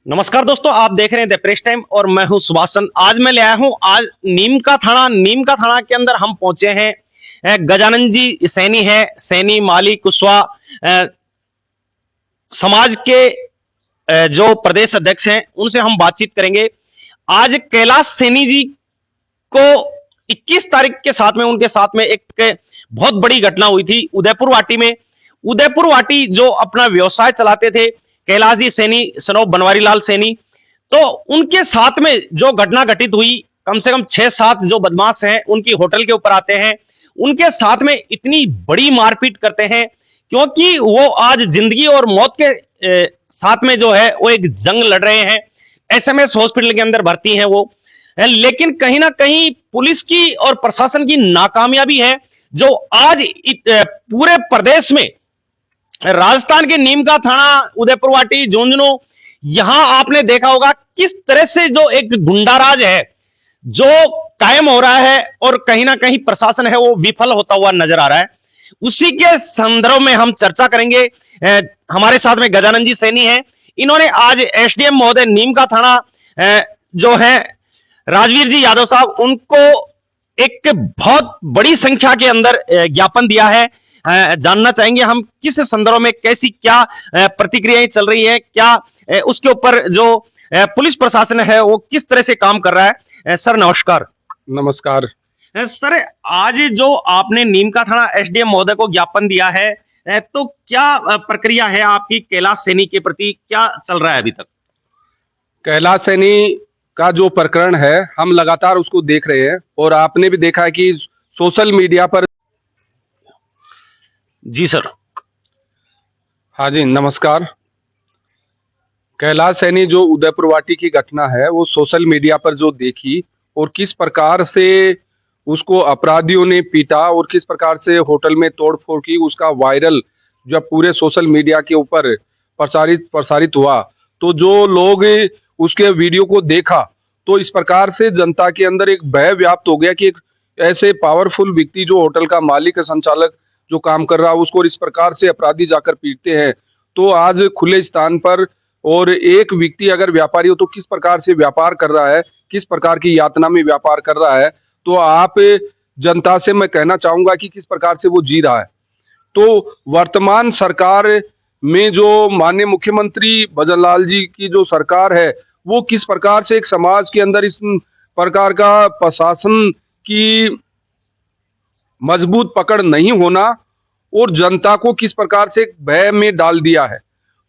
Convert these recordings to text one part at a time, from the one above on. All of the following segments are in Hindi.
नमस्कार दोस्तों, आप देख रहे हैं द प्रेस टाइम और मैं हूं सुभाषचंद। आज मैं ले आया हूं आज नीम का थाना के अंदर हम पहुंचे हैं। गजानन जी सैनी है, सैनी माली कुशवाहा समाज के जो प्रदेश अध्यक्ष हैं उनसे हम बातचीत करेंगे। आज कैलाश सैनी जी को 21 तारीख के साथ में उनके साथ में एक बहुत बड़ी घटना हुई थी उदयपुर वाटी में। उदयपुर वाटी जो अपना व्यवसाय चलाते थे कैलाश जी सैनी सन ऑफ बनवारी लाल सैनी, तो उनके साथ में जो घटना घटित हुई, कम से कम 6-7 जो बदमाश हैं उनकी होटल के ऊपर आते हैं, उनके साथ में इतनी बड़ी मारपीट करते हैं क्योंकि वो आज जिंदगी और मौत के साथ में जो है वो एक जंग लड़ रहे हैं। एसएमएस हॉस्पिटल के अंदर भर्ती हैं वो। लेकिन कहीं ना कहीं पुलिस की और प्रशासन की नाकामयाबी है जो आज पूरे प्रदेश में, राजस्थान के नीम का थाना, उदयपुर वाटी, झुंझुनू, यहां आपने देखा होगा किस तरह से जो एक गुंडाराज है जो कायम हो रहा है और कहीं ना कहीं प्रशासन है वो विफल होता हुआ नजर आ रहा है। उसी के संदर्भ में हम चर्चा करेंगे। हमारे साथ में गजानन जी सैनी हैं। इन्होंने आज एसडीएम महोदय नीम का थाना जो है राजवीर जी यादव साहब, उनको एक बहुत बड़ी संख्या के अंदर ज्ञापन दिया है। जानना चाहेंगे हम किस संदर्भ में कैसी क्या प्रतिक्रियाएं चल रही है, क्या उसके ऊपर जो पुलिस प्रशासन है वो किस तरह से काम कर रहा है। सर नमस्कार। नमस्कार सर, आज जो आपने नीम का थाना एसडीएम महोदय को ज्ञापन दिया है, तो क्या प्रक्रिया है आपकी कैलाश सैनी के प्रति, क्या चल रहा है अभी तक? कैलाश सैनी का जो प्रकरण है हम लगातार उसको देख रहे हैं और आपने भी देखा है कि सोशल मीडिया पर। जी सर। हाँ जी नमस्कार। कैलाश सैनी जो उदयपुर वाटी की घटना है वो सोशल मीडिया पर जो देखी और किस प्रकार से उसको अपराधियों ने पीटा और किस प्रकार से होटल में तोड़फोड़ की, उसका वायरल जब पूरे सोशल मीडिया के ऊपर प्रसारित हुआ तो जो लोग उसके वीडियो को देखा तो इस प्रकार से जनता के अंदर एक भय व्याप्त हो गया कि एक ऐसे पावरफुल व्यक्ति जो होटल का मालिक संचालक जो काम कर रहा है उसको इस प्रकार से अपराधी जाकर पीटते हैं। तो आज खुले स्थान पर और एक व्यक्ति अगर व्यापारी हो तो किस प्रकार से व्यापार कर रहा है, किस प्रकार की यातना में व्यापार कर रहा है, तो आप जनता से मैं कहना चाहूंगा कि किस प्रकार से वो जी रहा है। तो वर्तमान सरकार में जो माननीय मुख्यमंत्री भजनलाल जी की जो सरकार है वो किस प्रकार से एक समाज के अंदर इस प्रकार का प्रशासन की मजबूत पकड़ नहीं होना और जनता को किस प्रकार से भय में डाल दिया है।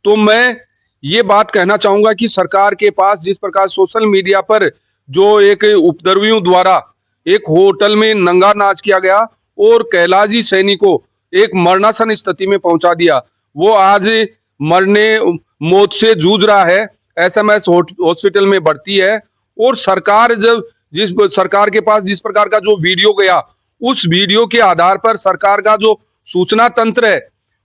तो मैं ये बात कहना चाहूंगा कि सरकार के पास जिस प्रकार सोशल मीडिया पर जो एक उपद्रवियों द्वारा एक होटल में नंगा नाच किया गया और कैलाश जी सैनी को एक मरणासन स्थिति में पहुंचा दिया, वो आज मरने मौत से जूझ रहा है, एसएमएस हॉस्पिटल में भर्ती है। और सरकार जब जिस सरकार के पास जिस प्रकार का जो वीडियो गया उस वीडियो के आधार पर सरकार का जो सूचना तंत्र है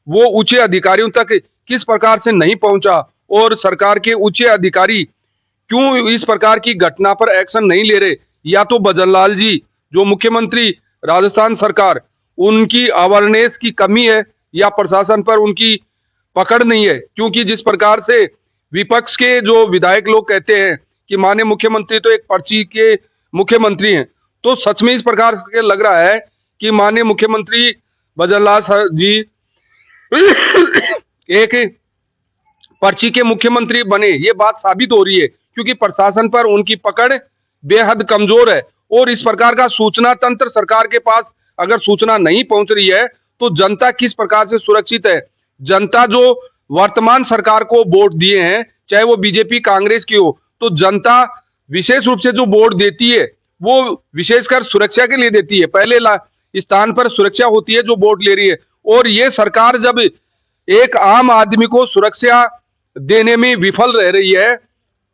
वो उच्च अधिकारियों तक किस प्रकार से नहीं पहुंचा और सरकार के उच्च अधिकारी क्यों इस प्रकार की घटना पर एक्शन नहीं ले रहे, या तो भजनलाल जी जो मुख्यमंत्री राजस्थान सरकार उनकी अवेयरनेस की कमी है या प्रशासन पर उनकी पकड़ नहीं है। क्योंकि जिस प्रकार से विपक्ष के जो विधायक लोग कहते हैं कि माननीय मुख्यमंत्री तो एक पर्ची के मुख्यमंत्री हैं, तो सच में इस प्रकार से लग रहा है कि माननीय मुख्यमंत्री भजनलाल जी एक पर्ची के मुख्यमंत्री बने, ये बात साबित हो रही है क्योंकि प्रशासन पर उनकी पकड़ बेहद कमजोर है। और इस प्रकार का सूचना तंत्र सरकार के पास अगर सूचना नहीं पहुंच रही है तो जनता किस प्रकार से सुरक्षित है। जनता जो वर्तमान सरकार को वोट दिए हैं, चाहे वो बीजेपी कांग्रेस की हो, तो जनता विशेष रूप से जो वोट देती है वो विशेषकर सुरक्षा के लिए देती है, पहले स्थान पर सुरक्षा होती है जो वोट ले रही है। और ये सरकार जब एक आम आदमी को सुरक्षा देने में विफल रह रही है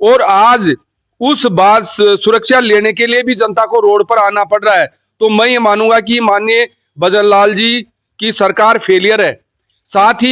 और आज उस बात सुरक्षा लेने के लिए भी जनता को रोड पर आना पड़ रहा है, तो मैं ये मानूंगा कि माननीय भजनलाल जी की सरकार फेलियर है। साथ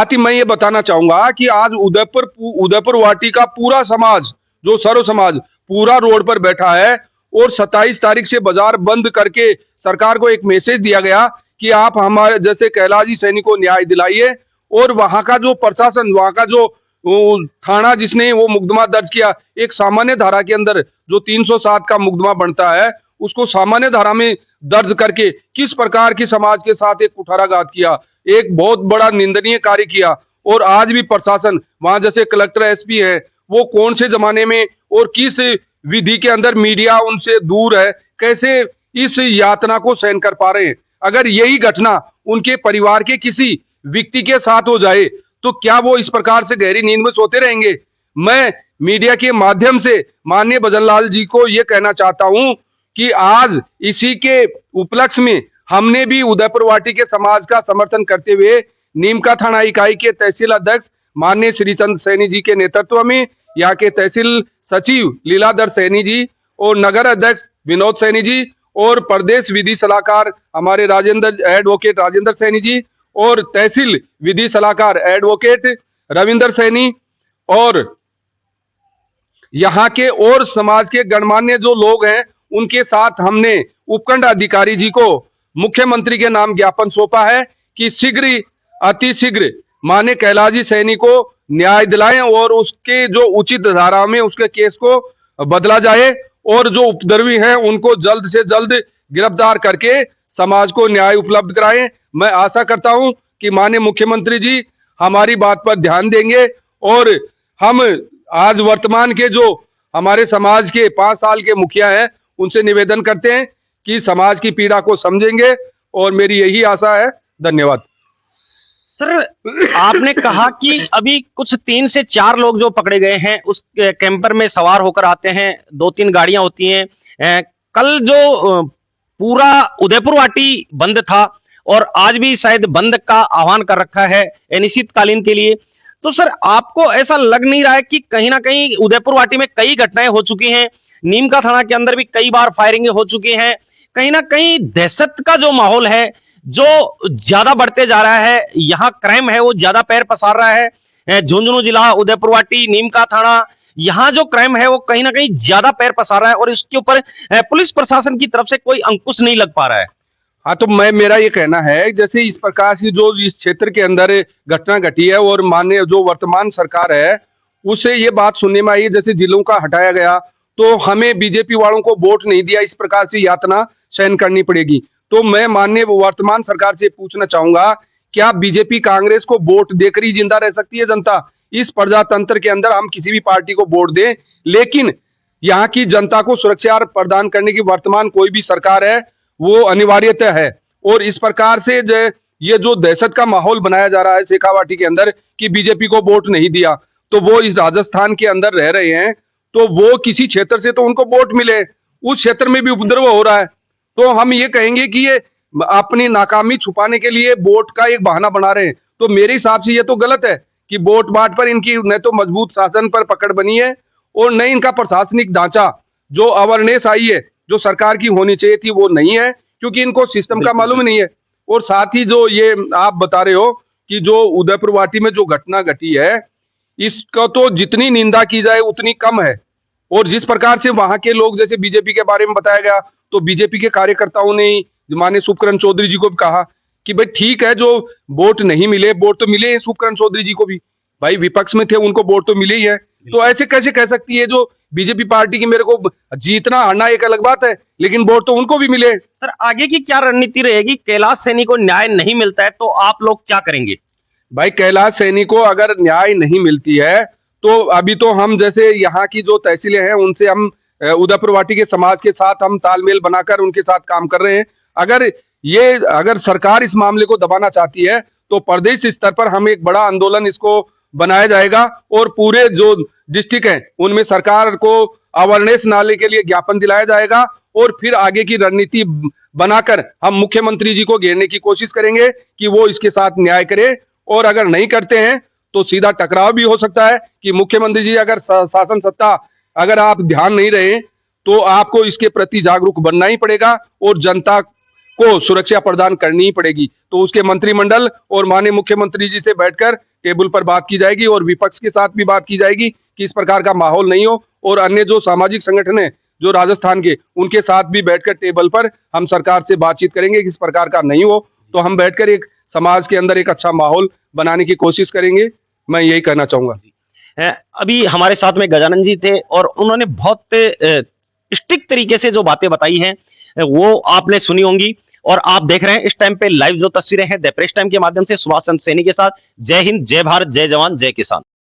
ही मैं ये बताना चाहूंगा कि आज उदयपुर वाटी का पूरा समाज जो सर्व समाज पूरा रोड पर बैठा है और 27 तारीख से बाजार बंद करके सरकार को एक मैसेज दिया गया कि आप हमारे जैसे कैलाश जी सैनी को न्याय दिलाइए। और वहां का जो प्रशासन, वहां का जो वो थाना जिसने वो मुकदमा दर्ज किया, एक सामान्य धारा के अंदर जो 307 का मुकदमा बनता है, उसको सामान्य धारा में दर्ज करके किस प्रकार की समाज के साथ एक कुठाराघात किया, एक बहुत बड़ा निंदनीय कार्य किया। और आज भी प्रशासन वहां जैसे कलेक्टर एसपी है, वो कौन से जमाने में और किस विधि के अंदर मीडिया उनसे दूर है, कैसे इस यातना को सहन कर पा रहे हैं। अगर यही घटना उनके परिवार के किसी व्यक्ति के साथ हो जाए तो क्या वो इस प्रकार से गहरी नींद में सोते रहेंगे। मैं मीडिया के माध्यम से माननीय भजन लाल जी को ये कहना चाहता हूं कि आज इसी के उपलक्ष्य में हमने भी उदयपुर वाटी के समाज का समर्थन करते हुए नीमका थाना इकाई के तहसील अध्यक्ष माननीय श्रीचंद सैनी जी के नेतृत्व में, यहाँ के तहसील सचिव लीलाधर सैनी जी और नगर अध्यक्ष विनोद सैनी जी और प्रदेश विधि सलाहकार हमारे राजेंद्र एडवोकेट राजेंद्र सैनी जी और तहसील विधि सलाहकार एडवोकेट रविंदर सैनी और यहाँ के और समाज के गणमान्य जो लोग हैं, उनके साथ हमने उपखंड अधिकारी जी को मुख्यमंत्री के नाम ज्ञापन सौंपा है कि शीघ्र ही अति शीघ्र माने कैलाश सैनी को न्याय दिलाएं और उसके जो उचित धारा में उसके केस को बदला जाए और जो उपद्रवी हैं उनको जल्द से जल्द गिरफ्तार करके समाज को न्याय उपलब्ध कराएं। मैं आशा करता हूं कि माननीय मुख्यमंत्री जी हमारी बात पर ध्यान देंगे और हम आज वर्तमान के जो हमारे समाज के 5 साल के मुखिया हैं, उनसे निवेदन करते हैं कि समाज की पीड़ा को समझेंगे और मेरी यही आशा है। धन्यवाद। सर, आपने कहा कि अभी कुछ 3 से 4 लोग जो पकड़े गए हैं उस कैंपर में सवार होकर आते हैं, 2-3 गाड़ियां होती हैं। कल जो पूरा उदयपुर वाटी बंद था और आज भी शायद बंद का आह्वान कर रखा है अनिश्चितकालीन के लिए, तो सर आपको ऐसा लग नहीं रहा है कि कहीं ना कहीं उदयपुर वाटी में कई घटनाएं हो चुकी हैं, नीमका थाना के अंदर भी कई बार फायरिंग हो चुकी हैं, कहीं ना कहीं दहशत का जो माहौल है जो ज्यादा बढ़ते जा रहा है, यहाँ क्राइम है वो ज्यादा पैर पसार रहा है। झुंझुनू जिला उदयपुर वाटी नीमका थाना, यहाँ जो क्राइम है वो कहीं ना कहीं ज्यादा पैर पसार रहा है और इसके ऊपर पुलिस प्रशासन की तरफ से कोई अंकुश नहीं लग पा रहा है। हाँ, तो मेरा ये कहना है जैसे इस प्रकार की जो इस क्षेत्र के अंदर घटना घटी है और माननीय जो वर्तमान सरकार है उससे ये बात सुनने में आई जैसे जिलों का हटाया गया तो हमें बीजेपी वालों को वोट नहीं दिया, इस प्रकार से यातना सहन करनी पड़ेगी। तो मैं माननीय वर्तमान सरकार से पूछना चाहूंगा, क्या बीजेपी कांग्रेस को वोट देकर ही जिंदा रह सकती है जनता? इस प्रजातंत्र के अंदर हम किसी भी पार्टी को वोट दें, लेकिन यहाँ की जनता को सुरक्षा प्रदान करने की वर्तमान कोई भी सरकार है वो अनिवार्यता है। और इस प्रकार से ये जो दहशत का माहौल बनाया जा रहा है शेखावाटी के अंदर कि बीजेपी को वोट नहीं दिया, तो वो इस राजस्थान के अंदर रह रहे हैं तो वो किसी क्षेत्र से तो उनको वोट मिले, उस क्षेत्र में भी उपद्रव हो रहा है। तो हम ये कहेंगे कि ये अपनी नाकामी छुपाने के लिए वोट का एक बहाना बना रहे हैं। तो मेरे हिसाब से ये तो गलत है कि वोट बाट पर इनकी न तो मजबूत शासन पर पकड़ बनी है और न इनका प्रशासनिक ढांचा जो अवेयरनेस आई है जो सरकार की होनी चाहिए थी वो नहीं है, क्योंकि इनको सिस्टम का मालूम नहीं है। और साथ ही जो ये आप बता रहे हो कि जो उदयपुर वाटी में जो घटना घटी है, इसका तो जितनी निंदा की जाए उतनी कम है। और जिस प्रकार से वहां के लोग जैसे बीजेपी के बारे में बताया गया, तो बीजेपी के कार्यकर्ताओं ने माननीय सुखकरण चौधरी जी को भी कहा कि भाई ठीक है, जो वोट नहीं मिले, वोट तो मिले सुखकरण चौधरी जी को भी, भाई विपक्ष में थे उनको वोट तो मिले ही है। तो ऐसे कैसे कह सकती है जो बीजेपी पार्टी की मेरे को जीतना हारना एक अलग बात है, लेकिन वोट तो उनको भी मिले। सर आगे की क्या रणनीति रहेगी? कैलाश सैनी को न्याय नहीं मिलता है तो आप लोग क्या करेंगे? भाई कैलाश सैनी को अगर न्याय नहीं मिलती है तो अभी तो हम जैसे यहाँ की जो तहसीलें हैं उनसे हम उदयपुर वाटी के समाज के साथ हम तालमेल बनाकर उनके साथ काम कर रहे हैं। अगर सरकार इस मामले को दबाना चाहती है तो प्रदेश स्तर पर हम एक बड़ा आंदोलन इसको बनाया जाएगा और पूरे जो डिस्ट्रिक्ट हैं उनमें सरकार को अवेयरनेस नाले के लिए ज्ञापन दिलाया जाएगा और फिर आगे की रणनीति बनाकर हम मुख्यमंत्री जी को घेरने की कोशिश करेंगे कि वो इसके साथ न्याय करे। और अगर नहीं करते हैं तो सीधा टकराव भी हो सकता है कि मुख्यमंत्री जी अगर शासन सत्ता अगर आप ध्यान नहीं रहे तो आपको इसके प्रति जागरूक बनना ही पड़ेगा और जनता को सुरक्षा प्रदान करनी ही पड़ेगी। तो उसके मंत्रिमंडल और माननीय मुख्यमंत्री जी से बैठकर टेबल पर बात की जाएगी और विपक्ष के साथ भी बात की जाएगी कि इस प्रकार का माहौल नहीं हो, और अन्य जो सामाजिक संगठन है जो राजस्थान के, उनके साथ भी बैठकर टेबल पर हम सरकार से बातचीत करेंगे कि इस प्रकार का नहीं हो। तो हम बैठकर एक समाज के अंदर एक अच्छा माहौल बनाने की कोशिश करेंगे। मैं यही कहना चाहूंगा। अभी हमारे साथ में गजानन जी थे और उन्होंने बहुत स्ट्रिक्ट तरीके से जो बातें बताई हैं वो आपने सुनी होंगी। और आप देख रहे हैं इस टाइम पे लाइव जो तस्वीरें हैं द प्रेस टाइम के माध्यम से सुभाष चंद्र सैनी के साथ। जय हिंद, जय भारत, जय जवान, जय किसान।